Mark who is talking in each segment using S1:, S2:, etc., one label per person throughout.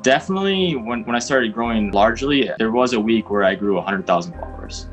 S1: Definitely when I started growing largely, there was a week where I grew 100,000 followers.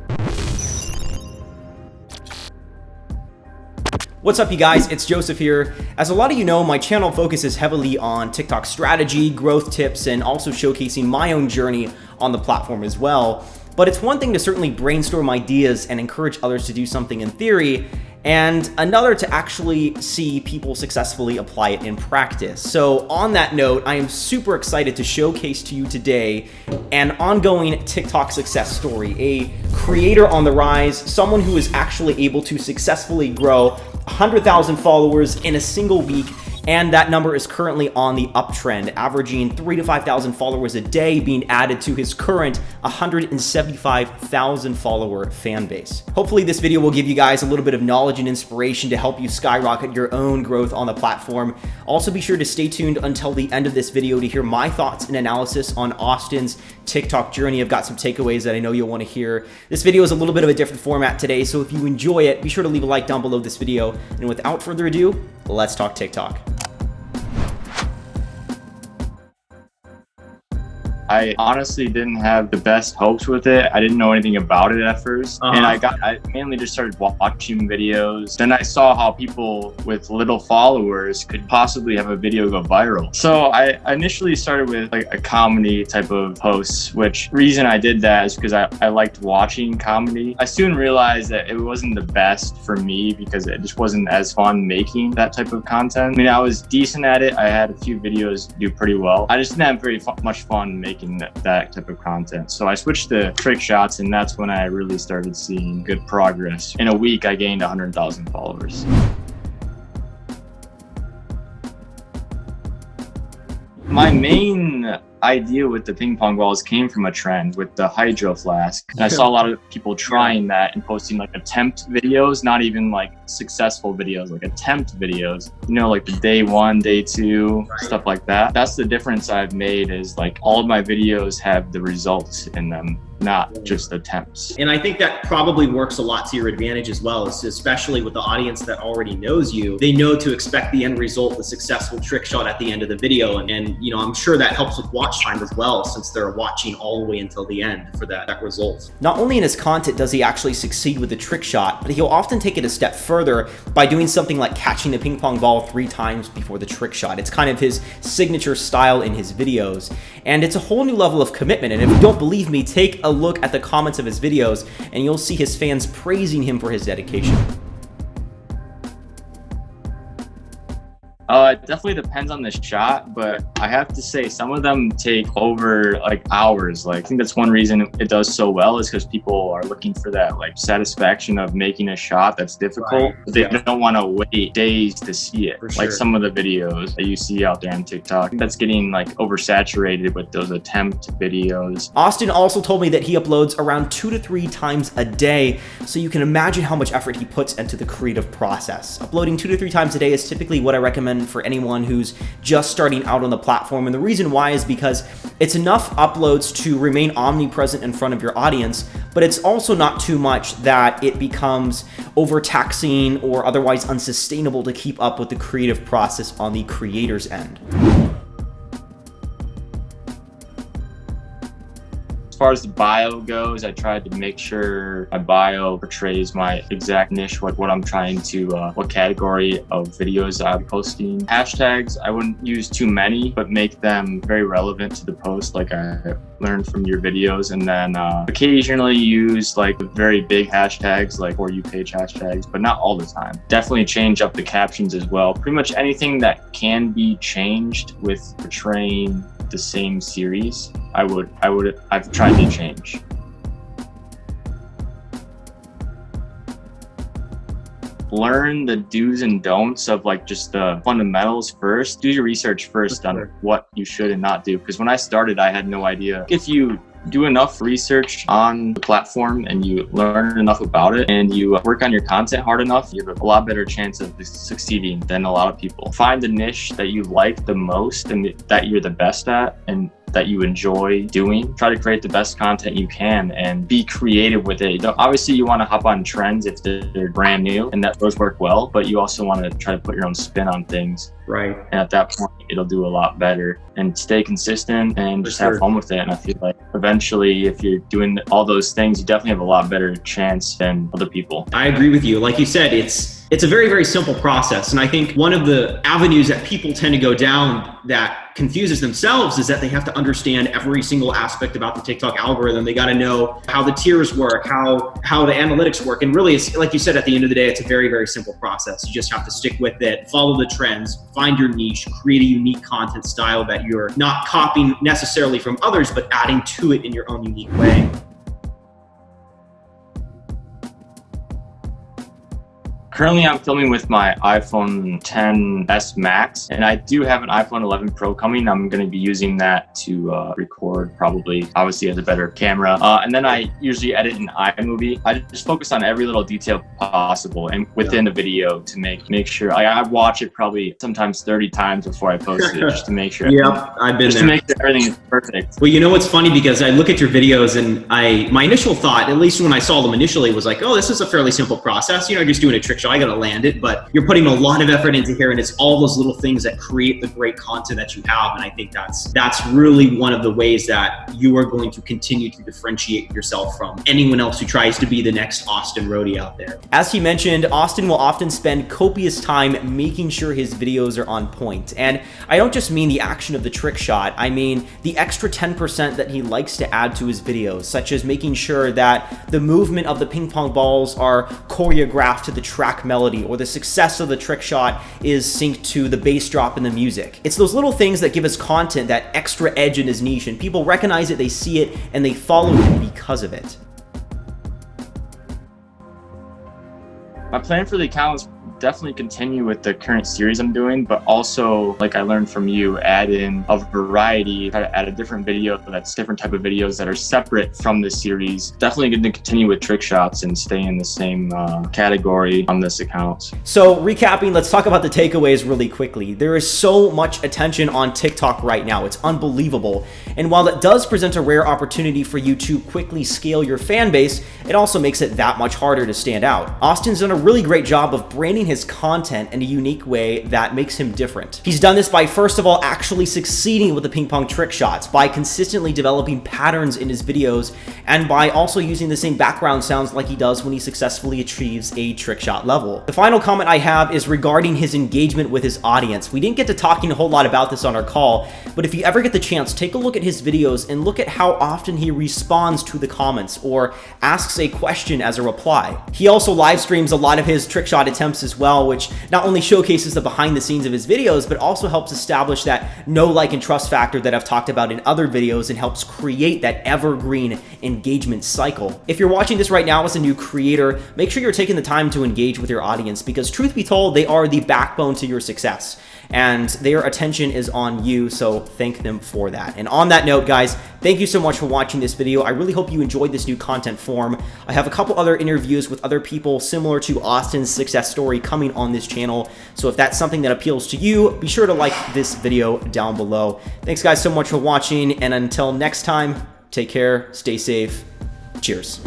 S2: What's up, you guys? It's Joseph here. As a lot of you know, my channel focuses heavily on TikTok strategy, growth tips, and also showcasing my own journey on the platform as well. But it's one thing to certainly brainstorm ideas and encourage others to do something in theory, and another to actually see people successfully apply it in practice. So on that note, I am super excited to showcase to you today an ongoing TikTok success story, a creator on the rise, someone who is actually able to successfully grow 100,000 followers in a single week. And that number is currently on the uptrend, averaging 3,000 to 5,000 followers a day, being added to his current 175,000 follower fan base. Hopefully this video will give you guys a little bit of knowledge and inspiration to help you skyrocket your own growth on the platform. Also be sure to stay tuned until the end of this video to hear my thoughts and analysis on Austin's TikTok journey. I've got some takeaways that I know you'll want to hear. This video is a little bit of a different format today, so if you enjoy it, be sure to leave a like down below this video. And without further ado, let's talk TikTok.
S1: I honestly didn't have the best hopes with it. I didn't know anything about it at first. And I mainly just started watching videos. Then I saw how people with little followers could possibly have a video go viral. So I initially started with like a comedy type of posts, which reason I did that is because I liked watching comedy. I soon realized that it wasn't the best for me because it just wasn't as fun making that type of content. I mean, I was decent at it. I had a few videos do pretty well. I just didn't have very much fun making that type of content. So I switched to trick shots, and that's when I really started seeing good progress. In a week, I gained 100,000 followers. My main idea with the ping pong balls came from a trend with the hydro flask. And I saw a lot of people trying that and posting like attempt videos, not even like successful videos, like attempt videos, you know, like the day one, day two, stuff like that. That's the difference I've made, is like all of my videos have the results in them, not just attempts.
S3: And I think that probably works a lot to your advantage as well, especially with the audience that already knows you. They know to expect the end result, the successful trick shot at the end of the video. And you know, I'm sure that helps with watch time as well, since they're watching all the way until the end for that result.
S2: Not only in his content does he actually succeed with the trick shot, but he'll often take it a step further by doing something like catching the ping pong ball 3 times before the trick shot. It's kind of his signature style in his videos. And it's a whole new level of commitment. And if you don't believe me, take a look at the comments of his videos and you'll see his fans praising him for his dedication.
S1: It definitely depends on the shot, but I have to say some of them take over like hours. Like I think that's one reason it does so well, is because people are looking for that like satisfaction of making a shot that's difficult. Right. They don't want to wait days to see it. Like some of the videos that you see out there on TikTok, that's getting like oversaturated with those attempt videos.
S2: Austin also told me that he uploads around 2 to 3 times a day, so you can imagine how much effort he puts into the creative process. Uploading 2 to 3 times a day is typically what I recommend for anyone who's just starting out on the platform. And the reason why is because it's enough uploads to remain omnipresent in front of your audience, but it's also not too much that it becomes overtaxing or otherwise unsustainable to keep up with the creative process on the creator's end.
S1: As far as the bio goes, I tried to make sure my bio portrays my exact niche, what I'm trying to, what category of videos I'm posting. Hashtags, I wouldn't use too many, but make them very relevant to the post, like I learned from your videos. And then occasionally use like very big hashtags, like For You page hashtags, but not all the time. Definitely change up the captions as well. Pretty much anything that can be changed with portraying the same series, I've tried to change. Learn the do's and don'ts of like just the fundamentals first. Do your research first on what you should and not do. Because when I started, I had no idea. If you do enough research on the platform and you learn enough about it and you work on your content hard enough, you have a lot better chance of succeeding than a lot of people. Find the niche that you like the most and that you're the best at, and that you enjoy doing. Try to create the best content you can and be creative with it. Obviously, you want to hop on trends if they're brand new and that those work well, but you also want to try to put your own spin on things.
S3: Right.
S1: And at that point, it'll do a lot better. And stay consistent and just have fun with it. And I feel like eventually, if you're doing all those things, you definitely have a lot better chance than other people.
S3: I agree with you. Like you said, it's a very, very simple process. And I think one of the avenues that people tend to go down that confuses themselves is that they have to understand every single aspect about the TikTok algorithm. They got to know how the tiers work, how the analytics work. And really, it's like you said, at the end of the day, it's a very, very simple process. You just have to stick with it, follow the trends, find your niche, create a unique content style that you're not copying necessarily from others, but adding to it in your own unique way.
S1: Currently, I'm filming with my iPhone XS Max, and I do have an iPhone 11 Pro coming. I'm going to be using that to record, probably. Obviously, has a better camera. And then I usually edit in iMovie. I just focus on every little detail possible and within the video to make sure. I watch it probably sometimes 30 times before I post it, just to make sure.
S3: Yeah, I've been there.
S1: To make sure everything is perfect.
S3: Well, you know what's funny, because I look at your videos and my initial thought, at least when I saw them initially, was like, oh, this is a fairly simple process. You know, just doing a trick shot. I got to land it, but you're putting a lot of effort into here, and it's all those little things that create the great content that you have. And I think that's really one of the ways that you are going to continue to differentiate yourself from anyone else who tries to be the next Austin Rohde out there.
S2: As he mentioned, Austin will often spend copious time making sure his videos are on point. And I don't just mean the action of the trick shot, I mean the extra 10% that he likes to add to his videos, such as making sure that the movement of the ping pong balls are choreographed to the track melody, or the success of the trick shot is synced to the bass drop in the music. It's those little things that give his content that extra edge in his niche, and people recognize it, they see it, and they follow him because of it.
S1: My plan for the account is definitely continue with the current series I'm doing, but also, like I learned from you, add in a variety, try to add a different video that's different type of videos that are separate from the series. Definitely going to continue with trick shots and stay in the same category on this account.
S2: So recapping, let's talk about the takeaways really quickly. There is so much attention on TikTok right now. It's unbelievable. And while it does present a rare opportunity for you to quickly scale your fan base, it also makes it that much harder to stand out. Austin's done a really great job of branding his content in a unique way that makes him different. He's done this by, first of all, actually succeeding with the ping pong trick shots, by consistently developing patterns in his videos, and by also using the same background sounds like he does when he successfully achieves a trick shot level. The final comment I have is regarding his engagement with his audience. We didn't get to talking a whole lot about this on our call, but if you ever get the chance, take a look at his videos and look at how often he responds to the comments or asks a question as a reply. He also live streams a lot of his trick shot attempts as well, which not only showcases the behind the scenes of his videos, but also helps establish that know, like, and trust factor that I've talked about in other videos, and helps create that evergreen engagement cycle. If you're watching this right now as a new creator, make sure you're taking the time to engage with your audience, because truth be told, they are the backbone to your success, and their attention is on you, so thank them for that. And on that note, guys, thank you so much for watching this video. I really hope you enjoyed this new content form. I have a couple other interviews with other people similar to Austin's success story coming on this channel, so if that's something that appeals to you, be sure to like this video down below. Thanks guys so much for watching, and until next time, take care, stay safe, cheers.